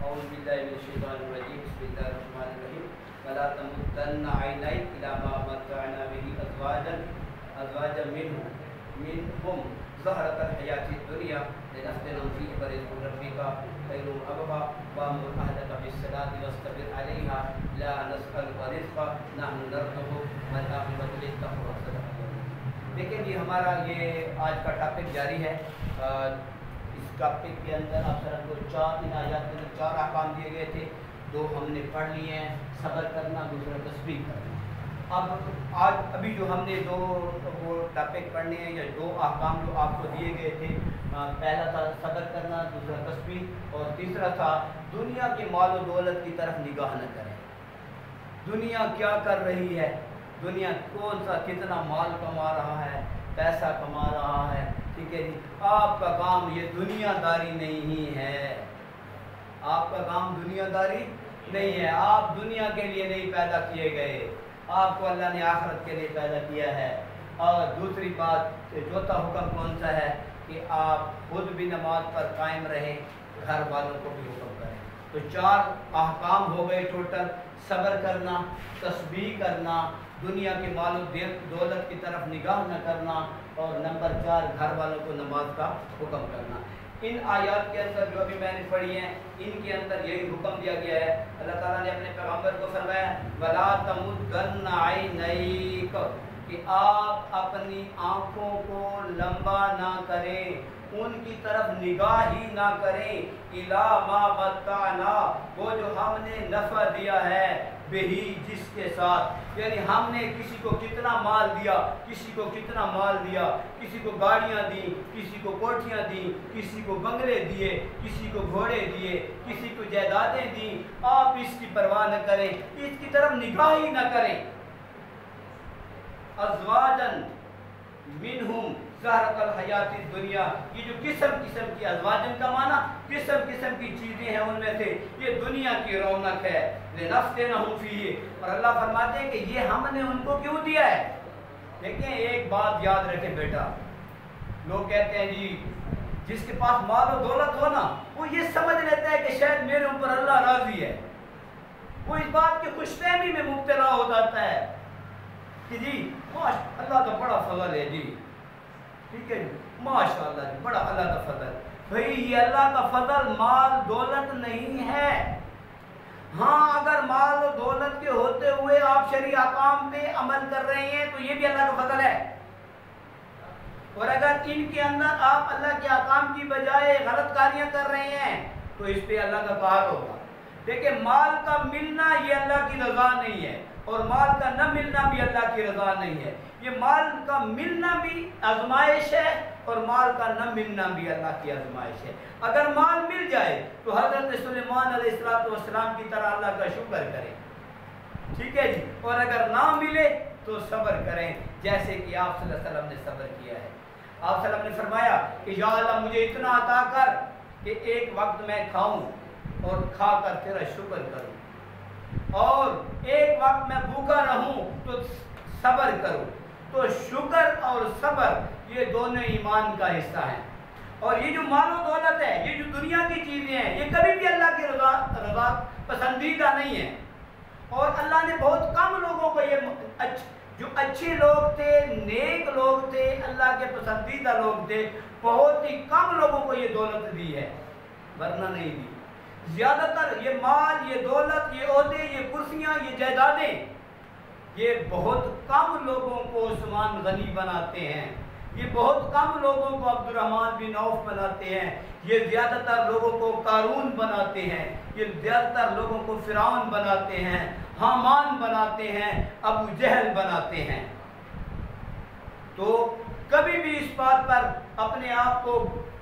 औज़ु बिल्लाहि मिनश शैतानिर रजीम बिस्मिल्लाहिर रहमानिर रहीम वला तमुद्दन्ना ऐनैक इला मा मत्तअना बिही अज़वाजन मिनहुम ज़हरतल हयातिद दुनिया लिनफ्तिनहुम फीहि वरिज़्क़ु रब्बिका खैरुम अबवा वअमुर अहलका बिस्सलाति वस्तबिर अलैहा ला नस्अलुका रिज़्क़ा नहनु नरज़ुक़ुक वल आक़िबतु लित्तक़वा। देखिए जी, हमारा ये आज का टॉपिक जारी है। इस टॉपिक के अंदर आप सर को इन आयत के अंदर 4 अहकाम दिए गए थे। 2 हमने पढ़ लिए हैं, सब्र करना, दूसरा तस्बीह करना। अब आज अभी जो हमने 2 वो टॉपिक पढ़ने हैं या 2 अहकाम जो आपको दिए गए थे, पहला था सब्र करना, दूसरा तस्बीह और तीसरा था दुनिया के माल और दौलत की तरफ निगाह न करें। दुनिया क्या कर रही है, दुनिया कौन सा कितना माल कमा रहा है, पैसा कमा रहा है, ठीक है जी। आपका काम ये दुनियादारी नहीं है, आपका काम दुनियादारी नहीं है। आप दुनिया के लिए नहीं पैदा किए गए, आपको अल्लाह ने आखिरत के लिए पैदा किया है। और दूसरी बात, चौथा हुक्म कौन सा है कि आप खुद भी नमाज पर कायम रहें, घर वालों को भी हुक्म करें। तो 4 अहकाम हो गए टोटल। सब्र करना, तस्बीह करना, दुनिया के माल दौलत की तरफ निगाह न करना और नंबर 4 घर वालों को नमाज का हुक्म करना। इन आयत के अंदर जो अभी मैंने पढ़ी हैं, इनके अंदर यही हुक्म दिया गया है। अल्लाह ताला ने अपने पैगंबर को फरमाया वला तमुद्दन्ना ऐनैक, कि आप अपनी आँखों को लंबा ना करें, उनकी तरफ निगाह ही ना करें। इला मा मत्ताना, वो जो हमने नफ़ा दिया है, बेही जिसके साथ, यानी हमने किसी को कितना माल दिया, किसी को कितना माल दिया, किसी को गाड़ियाँ दी, किसी को कोठियाँ दी, किसी को बंगले दिए, किसी को घोड़े दिए, किसी को जायदादें दी, आप इसकी परवाह न करें, इसकी तरफ निगाह ही न करें। अज़वाजन मिनहुम ज़हरतल हयातिद दुनिया, ये जो किस्म किस्म की, अज़वाजन का माना किस्म किस्म की चीज़ें हैं, उनमें से ये दुनिया की रौनक है। लिनफ्तिनहुम फीही, और अल्लाह फरमाते हैं कि ये हमने उनको क्यों दिया है। देखिए, एक बात याद रखें बेटा, लोग कहते हैं जी जिसके पास माल और दौलत हो ना, वो ये समझ लेता है कि शायद मेरे ऊपर अल्लाह राज़ी है। वो इस बात की खुशफहमी में मुब्तला हो जाता है कि जी अल्लाह तो बड़ा फजल है जी, ठीक है जी, माशाअल्लाह जी, बड़ा अल्लाह का फजल। भाई ये अल्लाह का फजल माल दौलत नहीं है। हाँ, अगर माल और दौलत के होते हुए आप शरीय अहकाम पे अमल कर रहे हैं तो ये भी अल्लाह का फजल है। और अगर इनके अंदर आप अल्लाह के अहकाम की बजाय गलत कार्यां कर रहे हैं तो इस पे अल्लाह का कहर होगा। देखिए, माल का मिलना ये अल्लाह की रजा नहीं है और माल का न मिलना भी अल्लाह की रजा नहीं है। ये माल का मिलना भी आजमाइश है और माल का न मिलना भी अल्लाह की आजमाइश है। अगर माल मिल जाए तो हज़रत सुलेमान अलैहिस्सलाम की तरह अल्लाह का शुक्र करें, ठीक है जी। और अगर ना मिले तो सब्र करें, जैसे कि आप सल्लल्लाहु अलैहि वसल्लम ने सब्र किया है। आप सल्लल्लाहु अलैहि वसल्लम ने फरमाया कि या अल्लाह मुझे इतना अता कर कि एक वक्त मैं खाऊं और खाकर तेरा शुक्र करूं, और एक वक्त मैं भूखा रहूं तो सब्र करूं। तो शुक्र और सब्र ये दोनों ईमान का हिस्सा हैं। और ये जो माल और दौलत है, ये जो दुनिया की चीज़ें हैं, ये कभी भी अल्लाह की रज़ा पसंदीदा नहीं है। और अल्लाह ने बहुत कम लोगों को ये जो अच्छे लोग थे, नेक लोग थे, अल्लाह के पसंदीदा लोग थे, बहुत ही कम लोगों को ये दौलत दी है, वरना नहीं दी। ज़्यादातर ये माल, ये दौलत, ये ओहदे, ये कुर्सियाँ, ये जायदादें, ये बहुत कम लोगों को उस्मान गनी बनाते हैं, ये बहुत कम लोगों को अब्दुर्रहमान बिन औफ बनाते हैं, ये ज़्यादातर लोगों को कारून बनाते हैं, ये ज़्यादातर लोगों को फिरौन बनाते हैं, हामान बनाते हैं, अबू जहल बनाते हैं। तो कभी भी इस बात पर अपने आप को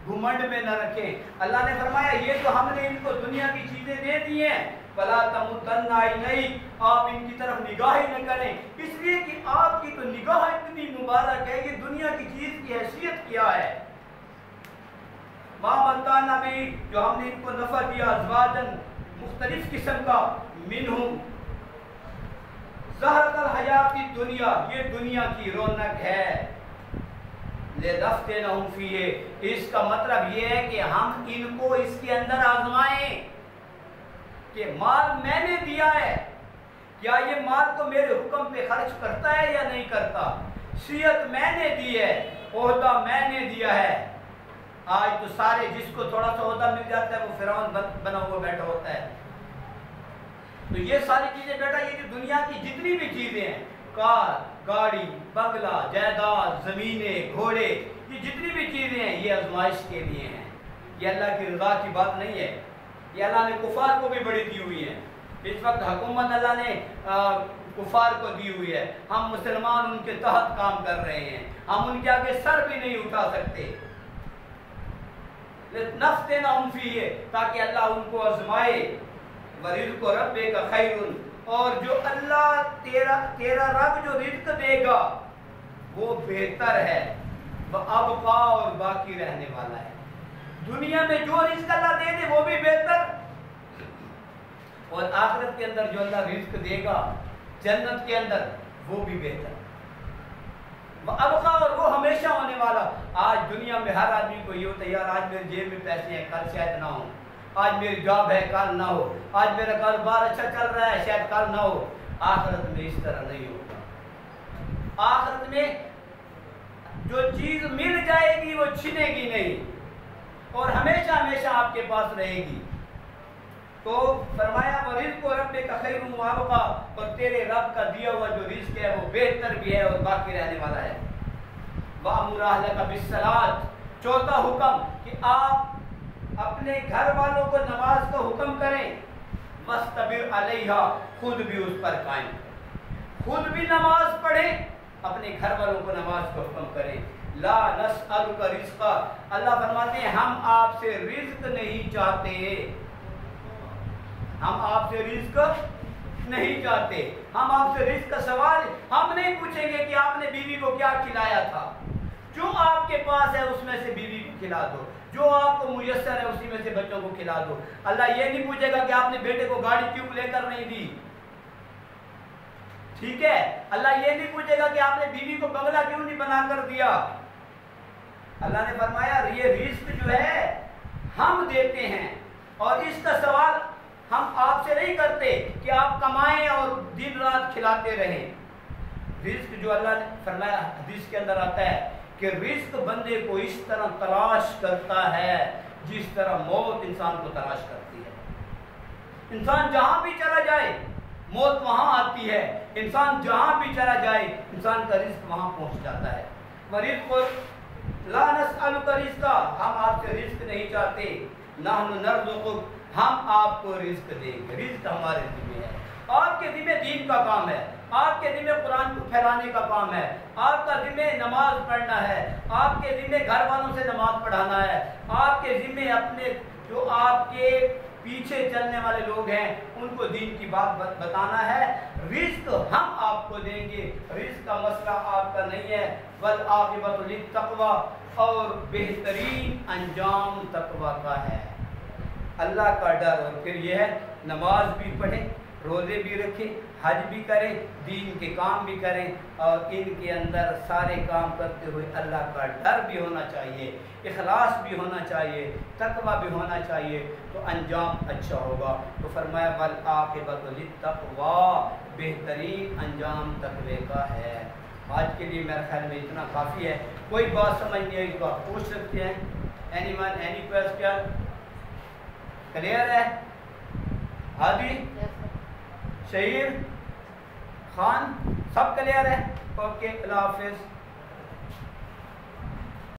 घुमंड में न रखें। अल्लाह ने फरमाया ये तो हमने इनको दुनिया की चीज़ें दे दी हैं, फला तमुद्दन्ना ऐनैक, आप इनकी तरफ निगाह ही न करें, इसलिए कि आपकी तो निगाह इतनी मुबारक है, ये दुनिया की चीज़ की हैसियत क्या है। मा मत्ताना भी, जो हमने इनको नफ़ा दिया, अज़वाजन मुख्तलिफ किस्म का, मिनहुम ज़हरतल हयातिद दुनिया, ये दुनिया की रौनक है। लिनफ्तिनहुम फीही, इसका मतलब ये है कि हम इनको इसके अंदर आजमाएं। کہ مال میں نے دیا ہے، کیا یہ مال کو میرے حکم پہ خرچ کرتا ہے یا نہیں کرتا؟ صحت میں نے دی ہے، عہدہ میں نے دیا ہے۔ آج تو سارے جس کو تھوڑا سا عہدہ مل جاتا ہے وہ فرعون بنا ہوا بیٹھا ہوتا ہے۔ تو یہ ساری چیزیں بیٹا، یہ جو دنیا کی جتنی بھی چیزیں ہیں، کار، گاڑی، بنگلہ، جائیداد، زمینیں، گھوڑے، یہ جتنی بھی چیزیں ہیں یہ آزمائش کے لیے ہیں، یہ اللہ کی رضا کی بات نہیں ہے۔ یہ اللہ نے کفار کو بھی بڑی دی ہوئی ہے۔ اس وقت حکومت اللہ نے کفار کو دی ہوئی ہے، ہم مسلمان ان کے تحت کام کر رہے ہیں، ہم ان کے آگے سر بھی نہیں اٹھا سکتے۔ لِنَفْتِنَهُمْ فِيهِ، تاکہ اللہ ان کو آزمائے۔ وَرِزْقُ رَبِّكَ خَيْرٌ، اور جو اللہ تیرا رب جو رزق دے گا وہ بہتر ہے، وَأَبْقَى، اور باقی رہنے والا ہے۔ دنیا میں جو رزق اللہ دے دے وہ بھی بہتر، اور آخرت کے اندر جو اللہ رزق دے گا جنت کے اندر وہ بھی بہتر، وَأَبْقَى، اور وہ ہمیشہ ہونے والا۔ آج دنیا میں ہر آدمی کو یہ ہوتا ہے، یار آج میرے جیب میں پیسے ہیں، کل شاید نہ ہو، آج میری جاب ہے کل نہ ہو، آج میرا کاروبار اچھا چل رہا ہے شاید کل نہ ہو۔ آخرت میں اس طرح نہیں ہوگا۔ آخرت میں جو چیز مل جائے گی وہ چھنے گی نہیں، اور ہمیشہ ہمیشہ آپ کے پاس رہے گی۔ تو فرمایا وَرِزْقُ رَبِّكَ خَيْرٌ وَأَبْقَى، اور تیرے رب کا دیا ہوا جو رزق ہے وہ بہتر بھی ہے اور باقی رہنے والا ہے۔ وَأْمُرْ أَهْلَكَ بِالصَّلَاةِ، چوتھا حکم کہ آپ اپنے گھر والوں کو نماز کا حکم کریں، وَاسْتَبِرْ عَلَيْهَا، خود بھی اس پر قائم، خود بھی نماز پڑھیں، اپنے گھر والوں کو نماز کا حکم کریں۔ لا نسألک رزقا، اللہ فرماتے ہیں ہم آپ سے رزق نہیں چاہتے، ہم آپ سے رزق نہیں چاہتے، ہم آپ سے رزق کا سوال ہم نہیں پوچھیں گے کہ آپ نے بیوی کو کیا کھلایا تھا، جو آپ کے پاس ہے اس میں سے بیوی کو کھلا دو، جو آپ کو میسر ہے اسی میں سے بچوں کو کھلا دو۔ اللہ یہ نہیں پوچھے گا کہ آپ نے بیٹے کو گاڑی کیوں لے کر نہیں دی، ٹھیک ہے؟ اللہ یہ نہیں پوچھے گا کہ آپ نے بیوی کو بنگلہ کیوں نہیں بنا کر دیا۔ اللہ نے فرمایا یہ رزق جو ہے ہم دیتے ہیں، اور اس کا سوال ہم آپ سے نہیں کرتے کہ آپ کمائیں اور دن رات کھلاتے رہیں۔ رزق جو اللہ نے فرمایا حدیث کے اندر آتا ہے کہ رزق بندے کو اس طرح تلاش کرتا ہے جس طرح موت انسان کو تلاش کرتی ہے۔ انسان جہاں بھی چلا جائے موت وہاں آتی ہے، انسان جہاں بھی چلا جائے انسان کا رزق وہاں پہنچ جاتا ہے۔ وَرِزْقُ لَا نَسْأَلُكَ رِزْقًا، ہم آپ سے رزق نہیں چاہتے، نَحْنُ نَرْزُقُكَ، ہم آپ کو رزق دیں گے، رزق ہمارے ذمہ ہے۔ آپ کے ذمہ دین کا کام ہے، آپ کے ذمہ قرآن کو پھیلانے کا کام ہے، آپ کا ذمہ نماز پڑھنا ہے، آپ کے ذمہ گھر والوں سے نماز پڑھانا ہے، آپ کے ذمہ اپنے جو آپ کے پیچھے چلنے والے لوگ ہیں ان کو دین کی بات بتانا ہے۔ رزق ہم آپ کو دیں گے، رزق کا مسئلہ آپ کا نہیں ہے۔ وَالْعَاقِبَةُ لِلتَّقْوَىٰ، اور بہترین انجام تقویٰ کا ہے، اللہ کا ڈر۔ اور پھر یہ ہے نماز بھی پڑھیں، روزے بھی رکھیں، حج بھی کریں، دین کے کام بھی کریں، اور ان کے اندر سارے کام کرتے ہوئے اللہ کا ڈر بھی ہونا چاہیے، اخلاص بھی ہونا چاہیے، تقویٰ بھی ہونا چاہیے، تو انجام اچھا ہوگا۔ تو فرمایا وَالْعَاقِبَةُ لِلتَّقْوَىٰ، بہترین انجام تقوی کا ہے۔ آج کے لیے میرے خیال میں اتنا کافی ہے۔ کوئی بات سمجھ نہیں آئی تو آپ پوچھ سکتے ہیں۔ Any one, any question? Clear ہے؟ ہادی، شہیر، خان، سب کلیئر ہے؟ اوکے، اللہ حافظ۔